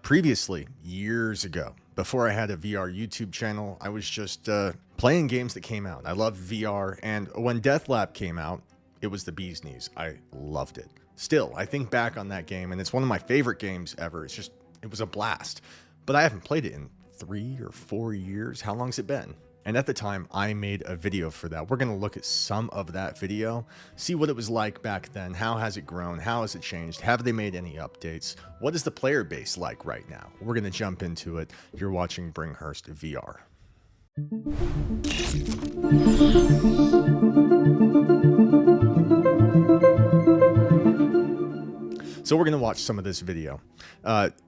Previously, years ago, before I had a VR YouTube channel, I was just playing games that came out. I loved VR, and when Deathlab came out, it was the bee's knees. I loved it. Still, I think back on that game, and it's one of my favorite games ever. It was a blast. But I haven't played it in 3 or 4 years. How long's it been? And at the time, I made a video for that. We're going to look at some of that video, see what it was like back then. How has it grown? How has it changed? Have they made any updates? What is the player base like right now? We're going to jump into it. You're watching Bringhurst VR. So we're going to watch some of this video.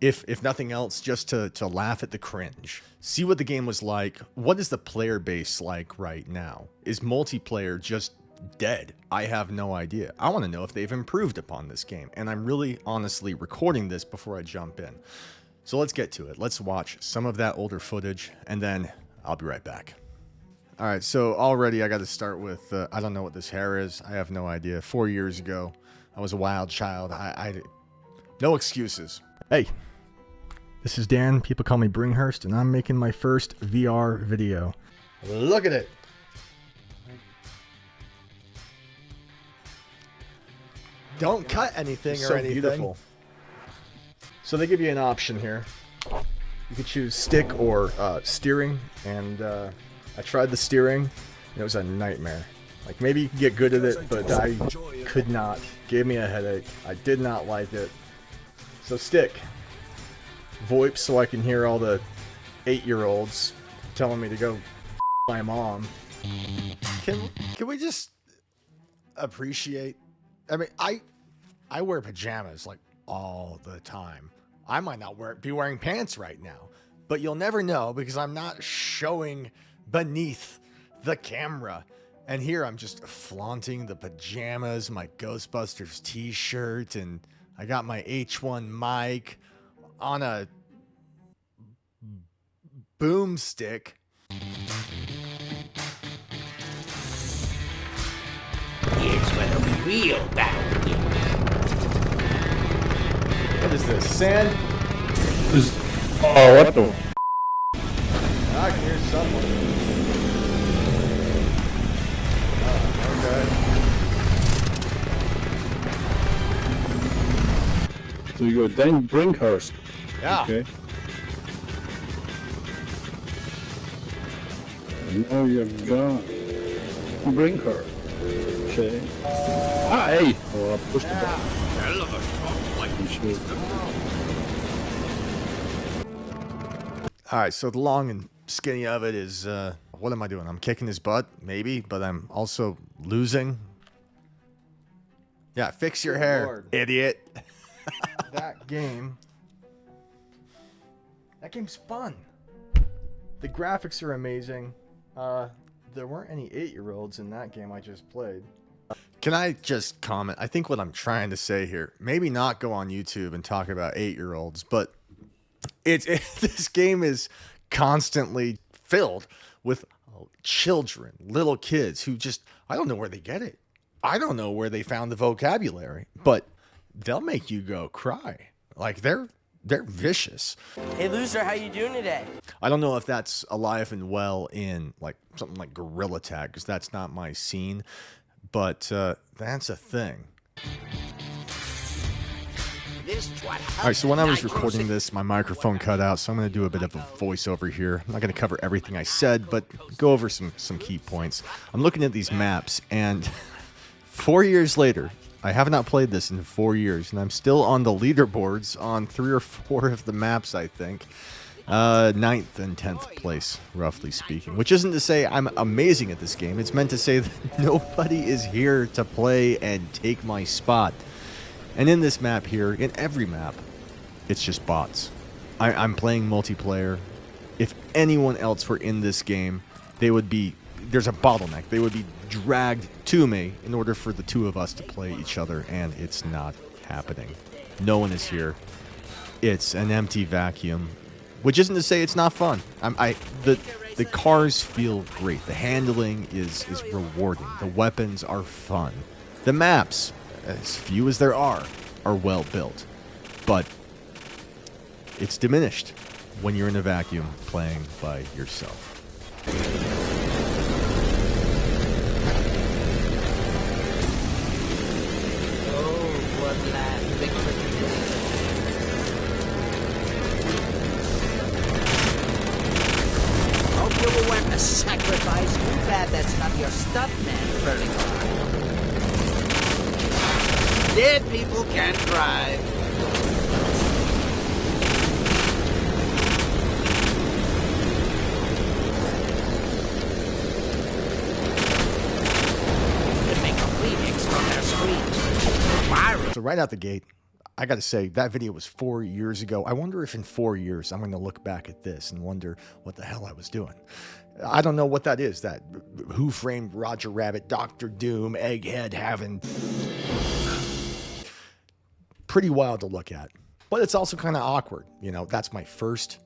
If nothing else, just to laugh at the cringe. See what the game was like. What is the player base like right now? Is multiplayer just dead? I have no idea. I want to know if they've improved upon this game. And I'm really honestly recording this before I jump in. So let's get to it. Let's watch some of that older footage and then I'll be right back. All right, so already I got to start with, I don't know what this hair is. I have no idea. 4 years ago, I was a wild child. No excuses. Hey, this is Dan. People call me Bringhurst, and I'm making my first VR video. Look at it. Don't cut anything or anything. Beautiful. So they give you an option here. You could choose stick or steering, and I tried the steering, and it was a nightmare. Like, maybe you can get good at it, but I could not. Gave me a headache. I did not like it. So stick. VoIP so I can hear all the 8-year-olds telling me to go my mom. Can we just appreciate? I mean, I wear pajamas like all the time. I might not be wearing pants right now, but you'll never know because I'm not showing beneath the camera. And here I'm just flaunting the pajamas, my Ghostbusters t-shirt, and I got my H1 mic on a boomstick. Here's where the real battle begins. What is this, sand? Oh, what the? I can hear someone. So you go Dan Bringhurst. Yeah. Okay. And now you've got Bringhurst. Okay. Ah, hey! Oh, I pushed the button. Hell of a strong light. All right, so the long and skinny of it is, what am I doing? I'm kicking his butt, maybe, but I'm also losing. Yeah, fix your hair, Lord. Idiot. That game's fun. The graphics are amazing. There weren't any 8-year-olds in that game I just played. Can I just comment? I think what I'm trying to say here, maybe not go on YouTube and talk about 8-year-olds, but this game is constantly filled with children, little kids who just, I don't know where they get it. I don't know where they found the vocabulary, but they'll make you go cry. Like, they're vicious. Hey loser, how you doing today? I don't know if that's alive and well in like something like Gorilla Tag, because that's not my scene, but that's a thing. Alright, so when I was recording this, my microphone cut out, so I'm going to do a bit of a voiceover here. I'm not going to cover everything I said, but go over some key points. I'm looking at these maps, and 4 years later, I have not played this in 4 years, and I'm still on the leaderboards on 3 or 4 of the maps, I think. 9th and 10th place, roughly speaking. Which isn't to say I'm amazing at this game. It's meant to say that nobody is here to play and take my spot. And in this map here, in every map, it's just bots. I'm playing multiplayer. If anyone else were in this game, they would be... There's a bottleneck. They would be dragged to me in order for the two of us to play each other, and it's not happening. No one is here. It's an empty vacuum, which isn't to say it's not fun. The cars feel great. The handling is rewarding. The weapons are fun. The maps, as few as there are well built. But It's diminished when you're in a vacuum playing by yourself. Oh, Bloodland, big hope you were worth the sacrifice. Too bad that's not your stuff, man, burning hard. Dead people can't drive. So right out the gate, I got to say, that video was 4 years ago. I wonder if in 4 years I'm going to look back at this and wonder what the hell I was doing. I don't know what that is. That Who Framed Roger Rabbit, Dr. Doom, Egghead having... Pretty wild to look at. But it's also kind of awkward. You know, that's my first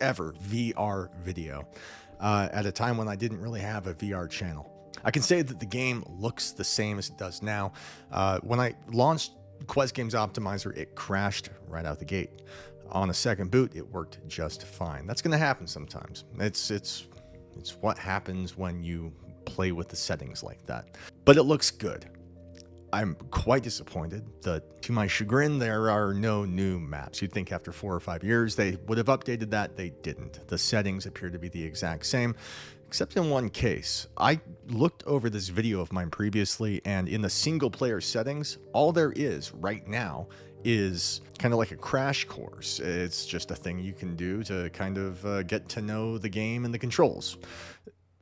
ever VR video at a time when I didn't really have a VR channel. I can say that the game looks the same as it does now. When I launched Quest Games Optimizer, it crashed right out the gate. On a second boot, it worked just fine. That's going to happen sometimes. It's what happens when you play with the settings like that. But it looks good. I'm quite disappointed that, to my chagrin, there are no new maps. You'd think after 4 or 5 years they would have updated that. They didn't. The settings appear to be the exact same, except in one case. I looked over this video of mine previously, and in the single player settings, all there is right now is kind of like a crash course. It's just a thing you can do to kind of get to know the game and the controls.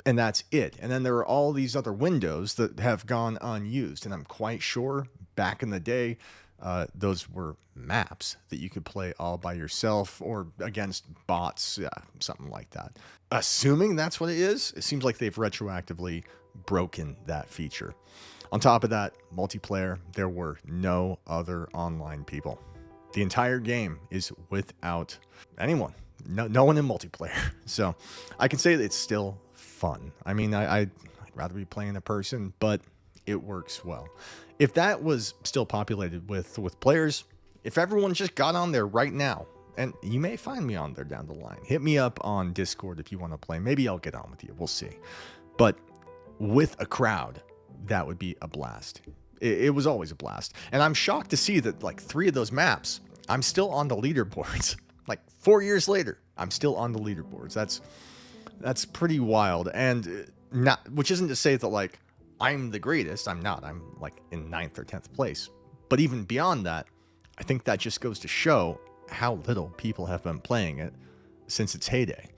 And that's it. And then there are all these other windows that have gone unused. And I'm quite sure back in the day, those were maps that you could play all by yourself or against bots, yeah, something like that. Assuming that's what it is, it seems like they've retroactively broken that feature. On top of that, multiplayer, there were no other online people. The entire game is without anyone. No one in multiplayer. So I can say that it's still fun. I mean, I'd rather be playing a person, but it works well. If that was still populated with players, if everyone just got on there right now, and you may find me on there down the line, hit me up on Discord if you want to play. Maybe I'll get on with you. We'll see. But with a crowd, that would be a blast. It was always a blast. And I'm shocked to see that like 3 of those maps, I'm still on the leaderboards. Like 4 years later, I'm still on the leaderboards. That's pretty wild. And which isn't to say that like I'm the greatest. I'm not. I'm like in 9th or 10th place. But even beyond that, I think that just goes to show how little people have been playing it since its heyday.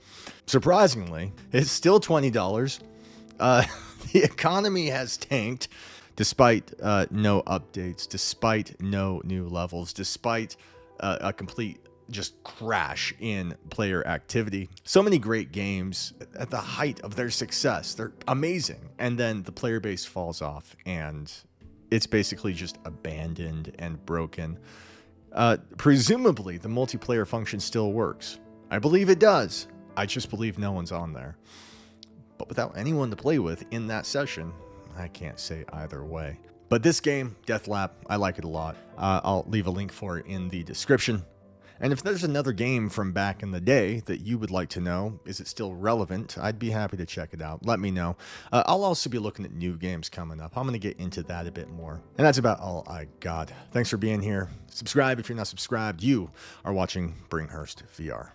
Surprisingly, it's still $20. The economy has tanked despite no updates, despite no new levels, despite a complete just crash in player activity. So many great games at the height of their success. They're amazing. And then the player base falls off and it's basically just abandoned and broken. Presumably the multiplayer function still works. I believe it does. I just believe no one's on there. But without anyone to play with in that session, I can't say either way. But this game, Deathlap, I like it a lot. I'll leave a link for it in the description. And if there's another game from back in the day that you would like to know, is it still relevant? I'd be happy to check it out. Let me know. I'll also be looking at new games coming up. I'm going to get into that a bit more. And that's about all I got. Thanks for being here. Subscribe if you're not subscribed. You are watching Bringhurst VR.